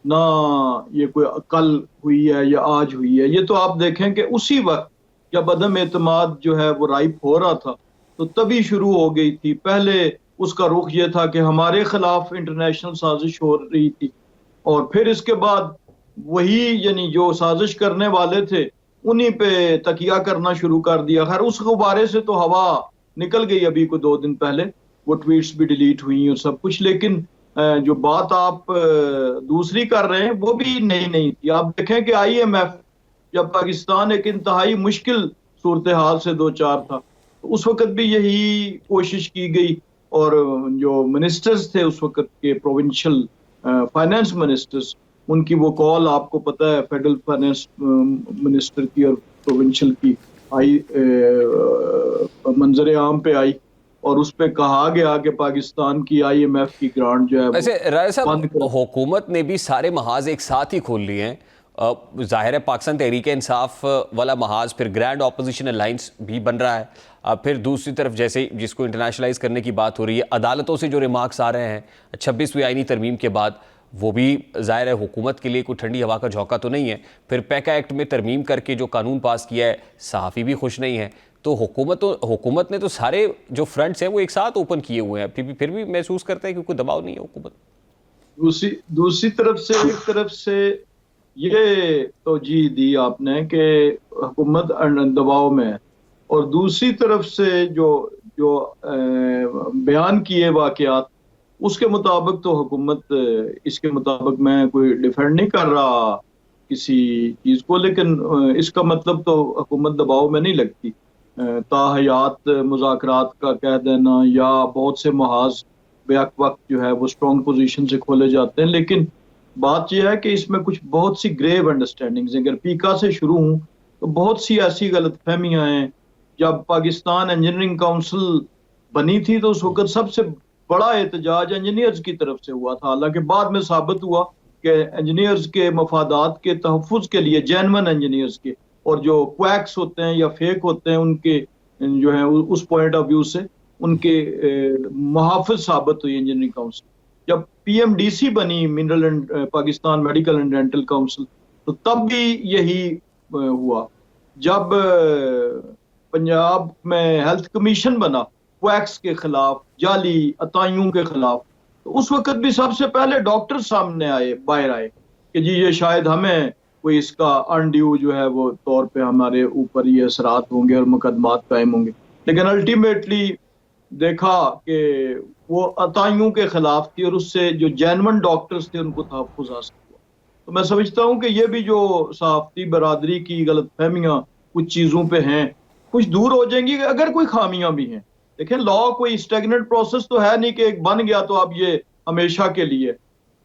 Speaker 3: ना, ये कोई कल हुई है या आज हुई है। ये तो आप देखें कि उसी वक्त जब अदम एतमाद जो है वो राइप हो रहा था, तो तभी शुरू हो गई थी। पहले उसका रुख ये था कि हमारे खिलाफ इंटरनेशनल साजिश हो रही थी, और फिर इसके बाद वही यानी जो साजिश करने वाले थे उन्हीं पे तकिया करना शुरू कर दिया। खैर उस गुब्बारे से तो हवा निकल गई अभी को 2 दिन पहले, वो ट्वीट्स भी डिलीट हुई और सब कुछ। लेकिन जो बात आप दूसरी कर रहे हैं वो भी नई नहीं थी। आप देखें कि IMF जब पाकिस्तान एक इंतहाई मुश्किल सूरत हाल से दो चार था, तो उस वक्त भी यही कोशिश की गई, और जो मिनिस्टर्स थे उस वक्त के प्रोविंशियल फाइनेंस मिनिस्टर्स, उनकी वो कॉल आपको पता है फेडरल फाइनेंस मिनिस्टर की और प्रोविंशियल की आई, मंजर आम पे आई, और उस पे कहा गया कि पाकिस्तान की IMF की ग्रांट जो है
Speaker 1: वैसे राय साहब,
Speaker 3: बंद कर।
Speaker 1: हुकूमत ने भी सारे महाज एक साथ ही खोल लिए हैं। जाहिर है पाकिस्तान तहरीक इंसाफ वाला महाज, फिर ग्रैंड ऑपोजिशन अलायंस भी बन रहा है, फिर दूसरी तरफ जैसे जिसको इंटरनेशनलाइज करने की बात हो रही है, अदालतों से जो रिमार्क्स आ रहे हैं 26वीं आईनी तरमीम के बाद, वो भी जाहिर है हुकूमत के लिए कोई ठंडी हवा का झोंका तो नहीं है। फिर पैका एक्ट में तरमीम करके जो कानून पास किया है, सहाफ़ी भी खुश नहीं है। तो हुकूमत ने तो सारे जो फ्रंट्स हैं वो एक साथ ओपन किए हुए हैं, फिर भी महसूस करते हैं कि कोई दबाव नहीं है हुकूमत।
Speaker 3: दूसरी तरफ से, एक तरफ से ये तो जी दी आपने कि हुकूमत दबाव में है, और दूसरी तरफ से जो जो बयान किए वाकयात, उसके मुताबिक तो हुकूमत, इसके मुताबिक मैं कोई डिफेंड नहीं कर रहा किसी चीज़ को, लेकिन इसका मतलब तो हुकूमत दबाव में नहीं लगती। ताहयात मुज़ाकरात का कह देना या बहुत से महाज बेक वक्त जो है वो स्ट्रॉन्ग पोजीशन से खोले जाते हैं, लेकिन बात यह है कि इसमें कुछ बहुत सी ग्रेव अंडरस्टैंडिंग्स, अगर पीका से शुरू हूँ तो बहुत सी ऐसी गलतफहमियां हैं। जब पाकिस्तान इंजीनियरिंग काउंसिल बनी थी तो उस वक्त सबसे बड़ा एहतजाज इंजीनियर्स की तरफ से हुआ था, हालांकि बाद में साबित हुआ कि इंजीनियर्स के मफादात के तहफ़्फ़ुज़ के लिए, जेन्युइन इंजीनियर्स के, और जो क्वैक्स होते हैं या फेक होते हैं उनके जो है उस पॉइंट ऑफ व्यू से उनके मुहाफ़िज़ साबित हुई इंजीनियरिंग काउंसिल। जब PMDC बनी, mineral and Pakistan medical and dental council, तो तब भी यही हुआ। जब पंजाब में हेल्थ कमीशन बना क्वैक्स के खिलाफ, जाली अताइयों के खिलाफ, तो उस वक्त भी सबसे पहले डॉक्टर सामने आए, बाहर आए कि जी ये शायद हमें कोई इसका अनड्यू जो है वो तौर पे हमारे ऊपर ये असरात होंगे और मुकदमात कायम होंगे। लेकिन अल्टीमेटली देखा कि वो अताइयों के खिलाफ थी और उससे जो जेन्युइन डॉक्टर्स थे उनको तहफ़्फ़ुज़ हासिल हुआ। तो मैं समझता हूँ कि ये भी जो सहाफ़ती बरादरी की गलतफहमियाँ कुछ चीज़ों पे हैं, कुछ दूर हो जाएंगी अगर कोई खामियां भी हैं। देखें, लॉ कोई स्टेगनेंट प्रोसेस तो है नहीं कि एक बन गया तो अब ये हमेशा के लिए।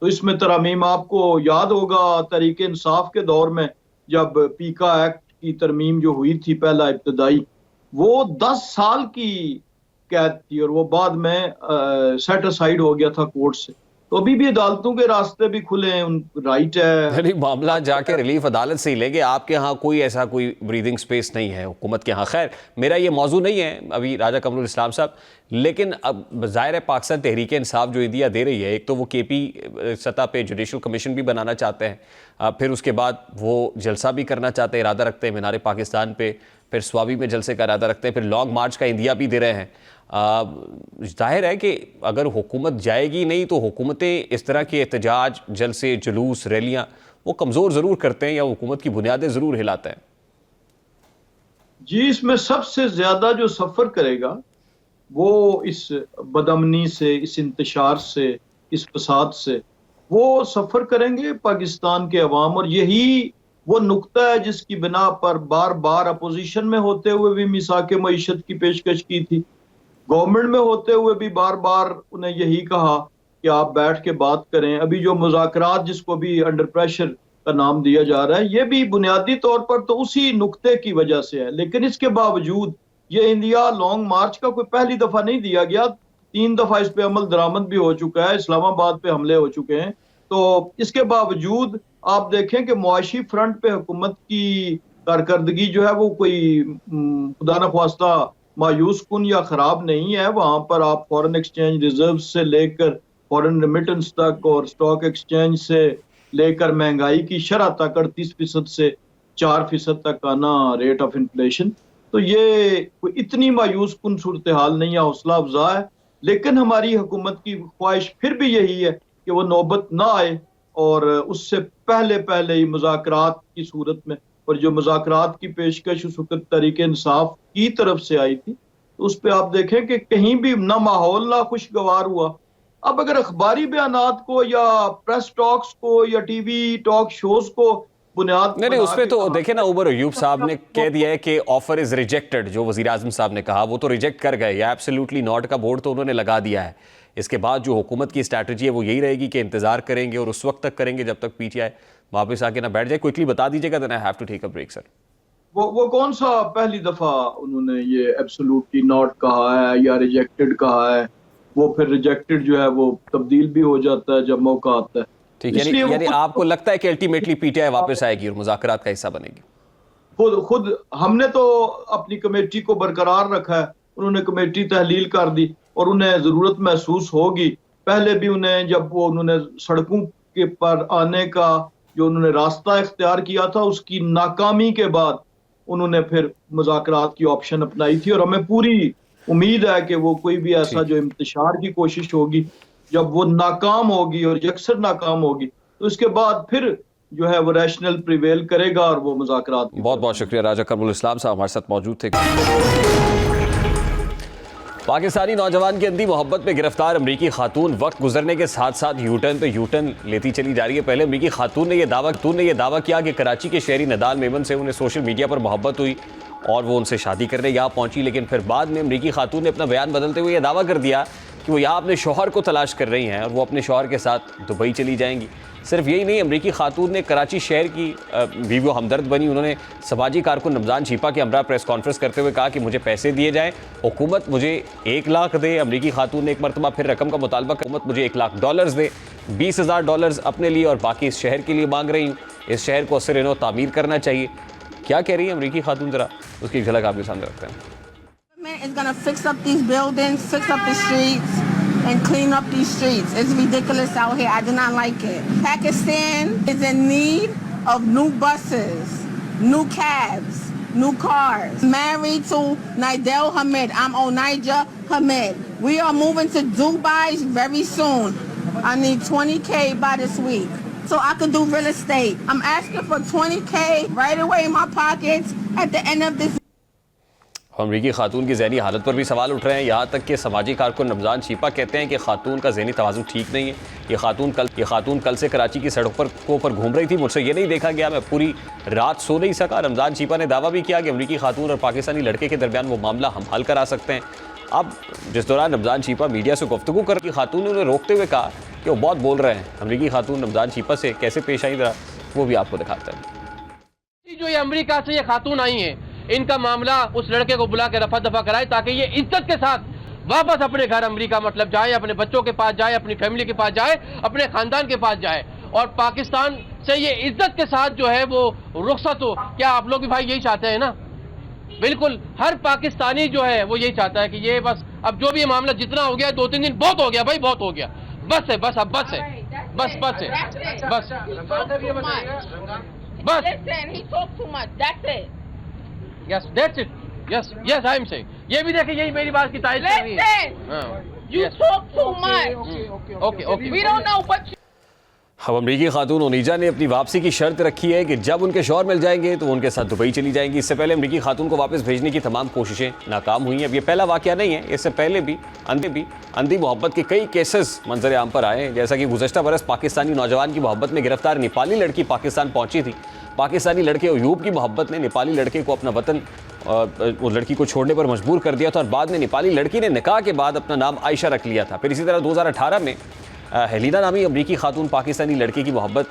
Speaker 3: तो इसमें तरमीम, आपको याद होगा तहरीक इंसाफ के दौर में जब पीका एक्ट की तरमीम जो हुई थी पहला इब्तदाई, वो 10 साल की कैद थी और वो बाद में सेट असाइड हो गया था कोर्ट से। तो अभी भी अदालतों के रास्ते भी खुले हैं, उन राइट है।
Speaker 1: मामला जाके रिलीफ अदालत से ही लेंगे, आपके यहाँ कोई ऐसा कोई ब्रीदिंग स्पेस नहीं है हुकूमत के यहाँ। खैर, मेरा ये मौजू नहीं है अभी राजा कमरुल इस्लाम साहब, लेकिन अब ज़ाहिर है पाकिस्तान तहरीक इंसाफ जो इंदिया दे रही है, एक तो वो KP सतह पे जुडिशल कमीशन भी बनाना चाहते हैं, फिर उसके बाद वो जलसा भी करना चाहते हैं, इरादा रखते हैं मीनार पाकिस्तान पे, फिर स्वाबी में जलसे का इरादा रखते हैं, फिर लॉन्ग मार्च का इंदिया भी दे रहे हैं। जाहिर है कि अगर हुकूमत जाएगी नहीं तो हुकूमतें इस तरह के एहतजाज, जलसे, जुलूस, रैलियां वो कमज़ोर ज़रूर करते हैं या हुकूमत की बुनियादें ज़रूर हिलाते हैं।
Speaker 3: जी, इसमें सबसे ज़्यादा जो सफ़र करेगा वो इस बदअमनी से, इस इंतशार से, इस फसाद से वो सफ़र करेंगे पाकिस्तान के अवाम। और यही वो नुक्ता है जिसकी बिना पर बार बार अपोजिशन में होते हुए भी मिसाक मईशत की पेशकश की थी, गवर्नमेंट में होते हुए भी बार बार उन्हें यही कहा कि आप बैठ के बात करें। अभी जो मुज़ाकरात जिसको भी अंडर प्रेशर का नाम दिया जा रहा है, ये भी बुनियादी तौर पर तो उसी नुक्ते की वजह से है। लेकिन इसके बावजूद ये इंडिया लॉन्ग मार्च का कोई पहली दफा नहीं दिया गया, 3 दफा इस पे अमल दरामद भी हो चुका है, इस्लामाबाद पे हमले हो चुके हैं। तो इसके बावजूद आप देखें कि मुआशी फ्रंट पे हुकूमत की कारकर्दगी जो है वो कोई खुदा न ख्वास्ता मायूस कुन या खराब नहीं है। वहां पर आप फॉरेन एक्सचेंज रिजर्व से लेकर फॉरेन रेमिटेंस तक और स्टॉक एक्सचेंज से लेकर महंगाई की शरह तक 38% से 4% तक आना रेट ऑफ इन्फ्लेशन, तो ये कोई इतनी मायूस कुन सूरत हाल नहीं है, हौसला अफजा है। लेकिन हमारी हुकूमत की ख्वाहिश फिर भी यही है कि वो नौबत ना आए और उससे पहले पहले ही मुज़ाकरात की सूरत में, और जो मुज़ाकरात की पेशकश उस वक्त तहरीक इंसाफ की तरफ से आई थी, तो उस पर आप देखें कि कहीं भी ना माहौल ना खुशगवार हुआ। अब अगर अखबारी बयानात को या प्रेस टॉक्स को या टीवी टॉक शोज को बुनियाद
Speaker 1: नहीं, उस पर तो देखे ना, उमर अयूब साहब ने कह दिया है कि ऑफर इज रिजेक्टेड। जो वजीर आजम साहब ने कहा वो तो रिजेक्ट कर गए, या एब्सोल्युटली नॉट का बोर्ड तो उन्होंने लगा दिया है। इसके बाद जो हुकूमत की स्ट्रैटेजी है वो यही रहेगी कि इंतजार करेंगे और उस वक्त तक करेंगे जब तक पीटीआई वापस आके ना बैठ जाए। क्विकली बता दीजिएगा, then I have to take a break sir.
Speaker 3: वो कौन सा पहली दफा उन्होंने ये एब्सोल्युटली नॉट कहा है या रिजेक्टेड कहा है? वो फिर रिजेक्टेड जो है वो तब्दील भी हो जाता है जब मौका आता है।
Speaker 1: ठीक है, यानी आपको लगता है कि अल्टीमेटली पीटीआई वापस आएगी और मुज़ाकरात का हिस्सा बनेगी?
Speaker 3: खुद हमने तो अपनी कमेटी को बरकरार रखा है, उन्होंने कमेटी तहलील कर दी और उन्हें जरूरत महसूस होगी। पहले भी उन्हें जब वो उन्होंने सड़कों के पर आने का जो उन्होंने रास्ता इख्तियार किया था, उसकी नाकामी के बाद उन्होंने फिर मुज़ाकरात की ऑप्शन अपनाई थी। और हमें पूरी उम्मीद है कि वो कोई भी ऐसा जो इंतशार की कोशिश होगी, जब वो नाकाम होगी और यकसर नाकाम होगी, तो उसके बाद फिर जो है वो रैशनल प्रिवेल करेगा और वो मुज़ाकरात।
Speaker 1: बहुत बहुत शुक्रिया। राजा कमरुल इस्लाम साहब हमारे साथ मौजूद थे। पाकिस्तानी नौजवान की अंधी मोहब्बत में गिरफ्तार अमरीकी खातून वक्त गुजरने के साथ साथ यूटर्न पे यूटर्न लेती चली जा रही है। पहले अमरीकी खातून ने यह दावा किया कि कराची के शहरी नदाल मेमन से उन्हें सोशल मीडिया पर मोहब्बत हुई और वो उनसे शादी करने यहाँ पहुंची, लेकिन फिर बाद में अमरीकी खातून ने अपना बयान बदलते हुए यह दावा कर दिया कि वो यहाँ अपने शौहर को तलाश कर रही हैं और वो अपने शौहर के साथ दुबई चली जाएंगी। सिर्फ यही नहीं, अमरीकी खातून ने कराची शहर की भी वो हमदर्द बनी। उन्होंने समाजी कारकुन रमज़ान छीपा के हमरा प्रेस कॉन्फ्रेंस करते हुए कहा कि मुझे पैसे दिए जाएं, हुकूमत मुझे 1 लाख दे। अमरीकी खातून ने एक मरतबा फिर रकम का मुतालबा, हुकूमत मुझे $1 लाख दे, $20,000 अपने लिए और बाकी इस शहर के लिए मांग रही हूँ। इस शहर को असर इनो तामीर करना चाहिए। क्या कह रही है अमरीकी खातून, जरा उसकी झलक आपके सामने रखते हैं।
Speaker 4: Is going to fix up these buildings, fix up the streets, and clean up these streets. It's ridiculous out here. I do not like it. Pakistan is in need of new buses, new cabs, new cars. Married to Nidal Hamid. I'm Onaija Hamid. We are moving to Dubai very soon. I need 20K by this week, so I can do real estate. I'm asking for 20K right away in my pockets at the end of this.
Speaker 1: अमरीकी खातून की ज़हनी हालत पर भी सवाल उठ रहे हैं। यहाँ तक कि समाजी कारकुन रमज़ान छीपा कहते हैं कि खातून का ज़हनी तवाज़ुन ठीक नहीं है। ये खातून कल से कराची की सड़कों पर घूम रही थी, मुझसे ये नहीं देखा गया, मैं पूरी रात सो नहीं सका। रमज़ान छीपा ने दावा भी किया कि अमरीकी खातून और पाकिस्तानी लड़के के दरमियान वो मामला हम हल करा सकते हैं। अब जिस दौरान रमज़ान छीपा मीडिया से गुफ्तगू कर रही खातून ने उन्हें रोकते हुए कहा कि वो बहुत बोल रहे हैं। अमरीकी खातून रमज़ान छीपा से कैसे पेश आई, जरा वो भी आपको दिखाते हैं।
Speaker 5: जो ये अमरीका से ये खातून आई हैं, इनका मामला उस लड़के को बुला के रफा दफा कराए ताकि ये इज्जत के साथ वापस अपने घर अमेरिका मतलब जाए, अपने बच्चों के पास जाए, अपनी फैमिली के पास जाए, अपने खानदान के पास जाए और पाकिस्तान से ये इज्जत के साथ जो है वो रुखसत हो। क्या आप लोग भी भाई यही चाहते हैं ना? बिल्कुल, हर पाकिस्तानी जो है वो यही चाहता है कि ये बस अब जो भी ये मामला जितना हो गया 2-3 दिन बहुत हो गया भाई, बहुत हो गया, बस है, बस अब बस है, बस बस है, बस बस।
Speaker 4: Listen, he talks too much. That's it.
Speaker 5: Yes, that's it. Yes, yes, I am saying. ये भी देखे, यही मेरी बात की तारीफ कर रही है।
Speaker 4: Listen, you talk too much.
Speaker 5: Okay.
Speaker 4: We don't know what you.
Speaker 1: अब अमरीकी खातून ओनीजा ने अपनी वापसी की शर्त रखी है कि जब उनके शौहर मिल जाएंगे तो उनके साथ दुबई चली जाएंगी। इससे पहले अमरीकी खातून को वापस भेजने की तमाम कोशिशें नाकाम हुई हैं। अब ये पहला वाकया नहीं है, इससे पहले भी अंधी मोहब्बत के कई केसेस मंजर आम पर आए हैं। जैसा कि गुज़श्ता बरस पाकिस्तानी नौजवान की मोहब्बत में गिरफ्तार नेपाली लड़की पाकिस्तान पहुंची थी। पाकिस्तानी लड़के अयूब की मोहब्बत ने नेपाली लड़के को अपना वतन वो लड़की को छोड़ने पर मजबूर कर दिया था और बाद में नेपाली लड़की ने निकाह के बाद अपना नाम आयशा रख लिया था। फिर इसी तरह 2018 में हेलिना नामी अमरीकी खातून पाकिस्तानी लड़के की मोहब्बत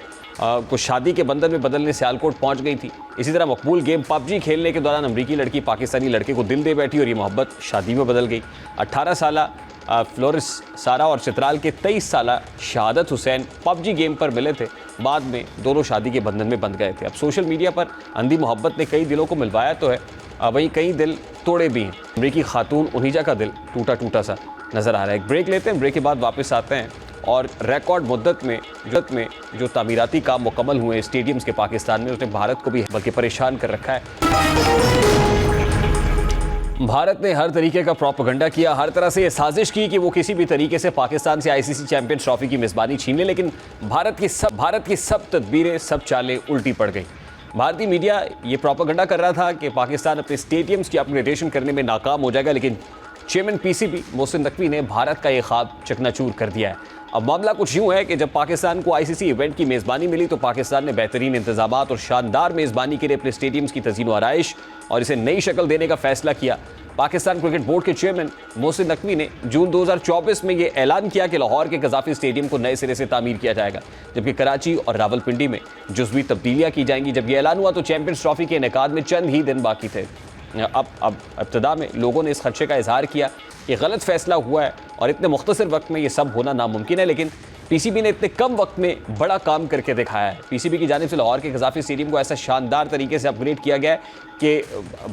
Speaker 1: को शादी के बंधन में बदलने सियालकोट पहुंच गई थी। इसी तरह मकबूल गेम पबजी खेलने के दौरान अमरीकी लड़की पाकिस्तानी लड़के को दिल दे बैठी और ये मोहब्बत शादी में बदल गई। 18 साला फ्लोरिस सारा और चित्राल के 23 साला शहादत हुसैन पबजी गेम पर मिले थे, बाद में दोनों शादी के बंधन में बंध गए थे। अब सोशल मीडिया पर अंधी मोहब्बत ने कई दिलों को मिलवाया तो है, वहीं कई दिल तोड़े भी हैं। अमरीकी खातून ओनीजा का दिल टूटा टूटा सा नज़र आ रहा है। एक ब्रेक लेते हैं, ब्रेक के बाद वापस आते हैं और रिकॉर्ड मुद्दत में जो तामीराती काम मुकम्मल हुए स्टेडियम्स के पाकिस्तान में, उसने भारत को भी बल्कि परेशान कर रखा है। भारत ने हर तरीके का प्रोपेगेंडा किया, हर तरह से ये साजिश की कि वो किसी भी तरीके से पाकिस्तान से आईसीसी चैंपियंस ट्रॉफी की मेज़बानी छीन ले, लेकिन भारत की सब तदबीरें, सब चालें उल्टी पड़ गई। भारतीय मीडिया ये प्रोपेगेंडा कर रहा था कि पाकिस्तान अपने स्टेडियम्स की अपग्रेडेशन करने में नाकाम हो जाएगा, लेकिन चेयरमैन पीसीबी मोहसिन नकवी ने भारत का ये ख्वाब चकनाचूर कर दिया है। अब मामला कुछ यूँ है कि जब पाकिस्तान को आईसीसी इवेंट की मेज़बानी मिली तो पाकिस्तान ने बेहतरीन इंतजामात और शानदार मेज़बानी के लिए अपने स्टेडियम्स की तज़ीन व आराइश और इसे नई शक्ल देने का फैसला किया। पाकिस्तान क्रिकेट बोर्ड के चेयरमैन मोहसिन नकवी ने जून 2024 में ये ऐलान किया कि लाहौर के कज़ाफ़ी स्टेडियम को नए सिरे से तामीर किया जाएगा, जबकि कराची और रावलपिंडी में जुज़वी तब्दीलियाँ की जाएंगी। जब ये ऐलान हुआ तो चैंपियंस ट्रॉफी के इनेकाद में चंद ही दिन बाकी थे। अब इब्तिदा में लोगों ने इस खदशे का इजहार किया कि गलत फैसला हुआ है और इतने मुख्तसर वक्त में ये सब होना नामुमकिन है, लेकिन पीसीबी ने इतने कम वक्त में बड़ा काम करके दिखाया है। पीसीबी की जानिब से लाहौर के कज़ाफ़ी स्टेडियम को ऐसा शानदार तरीके से अपग्रेड किया गया है कि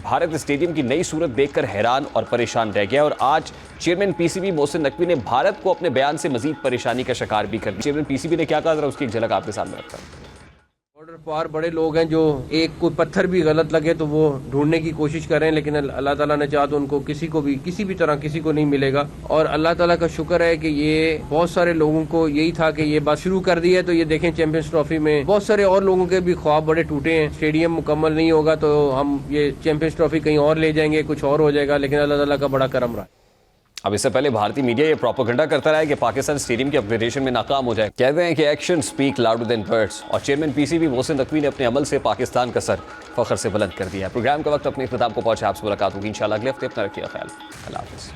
Speaker 1: भारत स्टेडियम की नई सूरत देखकर हैरान और परेशान रह गया। और आज चेयरमैन पीसीबी मोहसिन नकवी ने भारत को अपने बयान से मजीद परेशानी का शिकार भी कर दिया। चेयरमैन पीसीबी ने क्या कहा, जरा उसकी एक झलक आपके सामने रखता हूं।
Speaker 5: बॉर्डर पार बड़े लोग हैं जो एक कोई पत्थर भी गलत लगे तो वो ढूंढने की कोशिश कर रहे हैं, लेकिन अल्लाह ताला ने चाहा तो उनको किसी को भी किसी भी तरह किसी को नहीं मिलेगा। और अल्लाह ताला का शुक्र है कि ये बहुत सारे लोगों को यही था कि ये बात शुरू कर दी है। तो ये देखें चैंपियंस ट्रॉफी में बहुत सारे और लोगों के भी ख्वाब बड़े टूटे हैं। स्टेडियम मुकम्मल नहीं होगा तो हम ये चैंपियंस ट्रॉफी कहीं और ले जाएंगे, कुछ और हो जाएगा, लेकिन अल्लाह ताला का बड़ा करम रहा।
Speaker 1: अब इससे पहले भारतीय मीडिया ये प्रोपेगेंडा करता रहा है कि पाकिस्तान स्टेडियम के अपग्रेडेशन में नाकाम हो जाए। कहते हैं कि action speak louder than words, और चेयरमैन पीसीबी मोहसिन नकवी ने अपने अमल से पाकिस्तान का सर फख्र से बुलंद कर दिया। प्रोग्राम का वक्त अपने इख्तिताम को पहुंचा। आपसे मुलाकात होगी इंशाल्लाह अगले हफ्ते। अपना रखिए ख्याल। अल्लाह हाफ़िज़।